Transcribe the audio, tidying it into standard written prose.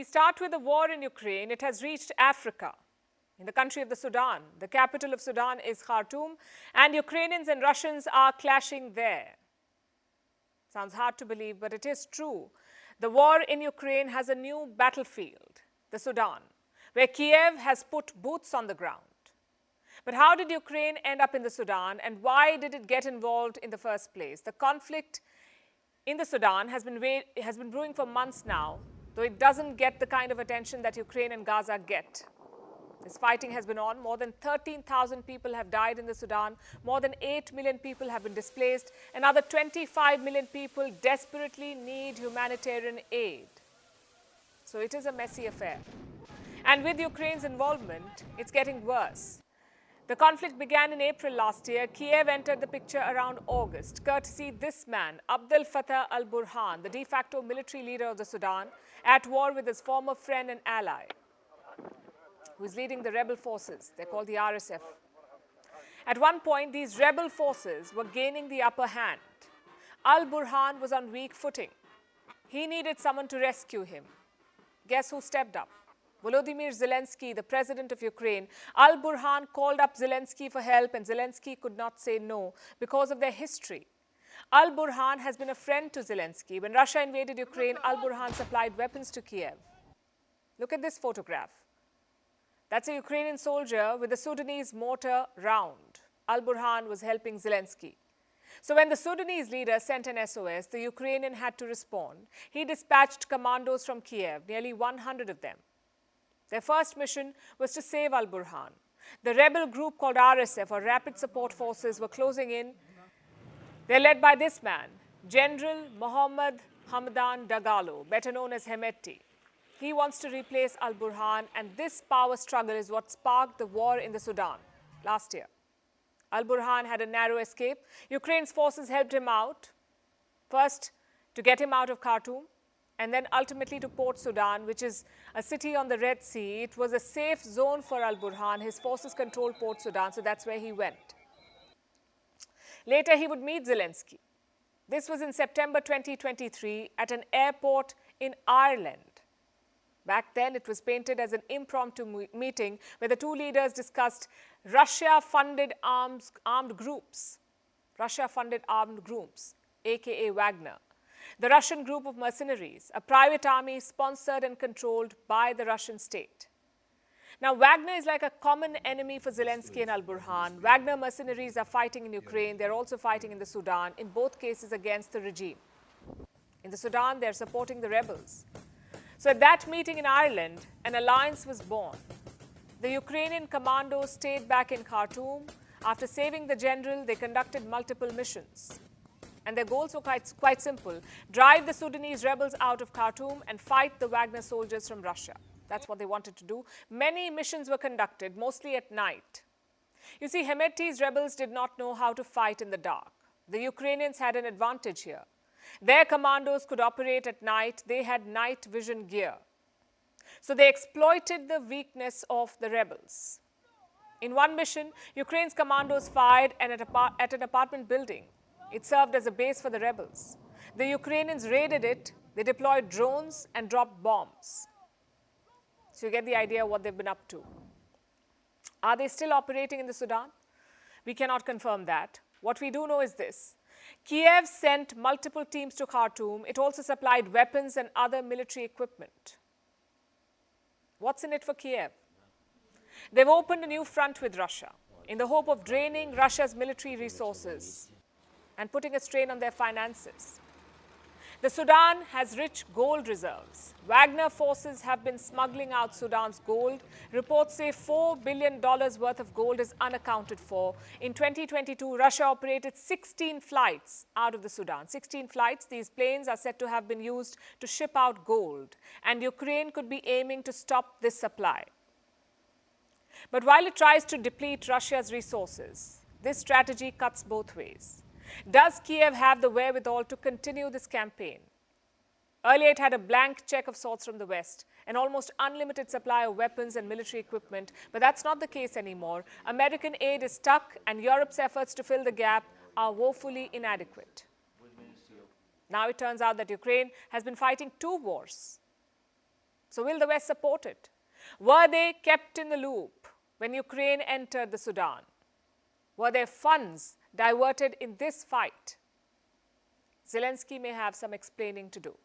We start with the war in Ukraine. It has reached Africa, in the country of the Sudan. The capital of Sudan is Khartoum, and Ukrainians and Russians are clashing there. Sounds hard to believe, but it is true. The war in Ukraine has a new battlefield, the Sudan, where Kiev has put boots on the ground. But how did Ukraine end up in the Sudan, and why did it get involved in the first place? The conflict in the Sudan has been brewing for months now, though it doesn't get the kind of attention that Ukraine and Gaza get. This fighting has been on. More than 13,000 people have died in the Sudan. More than 8 million people have been displaced. Another 25 million people desperately need humanitarian aid. So it is a messy affair. And with Ukraine's involvement, it's getting worse. The conflict began in April last year. Kiev entered the picture around August, courtesy this man, Abdel Fattah al-Burhan, the de facto military leader of the Sudan, at war with his former friend and ally, who is leading the rebel forces. They're called the RSF. At one point, these rebel forces were gaining the upper hand. Al-Burhan was on weak footing. He needed someone to rescue him. Guess who stepped up? Volodymyr Zelensky, the president of Ukraine. Al-Burhan called up Zelensky for help, and Zelensky could not say no because of their history. Al-Burhan has been a friend to Zelensky. When Russia invaded Ukraine, Al-Burhan supplied weapons to Kiev. Look at this photograph. That's a Ukrainian soldier with a Sudanese mortar round. Al-Burhan was helping Zelensky. So when the Sudanese leader sent an SOS, the Ukrainian had to respond. He dispatched commandos from Kiev, nearly 100 of them. Their first mission was to save al-Burhan. The rebel group called RSF, or Rapid Support Forces, were closing in. They're led by this man, General Mohammad Hamdan Dagalo, better known as Hemeti. He wants to replace al-Burhan, and this power struggle is what sparked the war in the Sudan last year. Al-Burhan had a narrow escape. Ukraine's forces helped him out, first to get him out of Khartoum, and then ultimately to Port Sudan, which is a city on the Red Sea. It was a safe zone for al-Burhan. His forces controlled Port Sudan, so that's where he went. Later, he would meet Zelensky. This was in September 2023 at an airport in Ireland. Back then, it was painted as an impromptu meeting where the two leaders discussed Russia-funded armed groups, aka Wagner. The Russian group of mercenaries, a private army sponsored and controlled by the Russian state. Now, Wagner is like a common enemy for Zelensky and al-Burhan. Wagner mercenaries are fighting in Ukraine. They're also fighting in the Sudan, in both cases against the regime. In the Sudan, they're supporting the rebels. So at that meeting in Ireland, an alliance was born. The Ukrainian commandos stayed back in Khartoum. After saving the general, they conducted multiple missions. And their goals were quite simple. Drive the Sudanese rebels out of Khartoum and fight the Wagner soldiers from Russia. That's what they wanted to do. Many missions were conducted, mostly at night. You see, Hemeti's rebels did not know how to fight in the dark. The Ukrainians had an advantage here. Their commandos could operate at night. They had night vision gear. So they exploited the weakness of the rebels. In one mission, Ukraine's commandos fired at an apartment building. It served as a base for the rebels. The Ukrainians raided it. They deployed drones and dropped bombs. So you get the idea of what they've been up to. Are they still operating in the Sudan? We cannot confirm that. What we do know is this. Kiev sent multiple teams to Khartoum. It also supplied weapons and other military equipment. What's in it for Kiev? They've opened a new front with Russia in the hope of draining Russia's military resources and putting a strain on their finances. The Sudan has rich gold reserves. Wagner forces have been smuggling out Sudan's gold. Reports say $4 billion worth of gold is unaccounted for. In 2022, Russia operated 16 flights out of the Sudan. 16 flights. These planes are said to have been used to ship out gold. And Ukraine could be aiming to stop this supply. But while it tries to deplete Russia's resources, this strategy cuts both ways. Does Kiev have the wherewithal to continue this campaign? Earlier, it had a blank check of sorts from the West, an almost unlimited supply of weapons and military equipment, but that's not the case anymore. American aid is stuck, and Europe's efforts to fill the gap are woefully inadequate. Now it turns out that Ukraine has been fighting two wars. So will the West support it? Were they kept in the loop when Ukraine entered the Sudan? Were their funds diverted in this fight? Zelensky may have some explaining to do.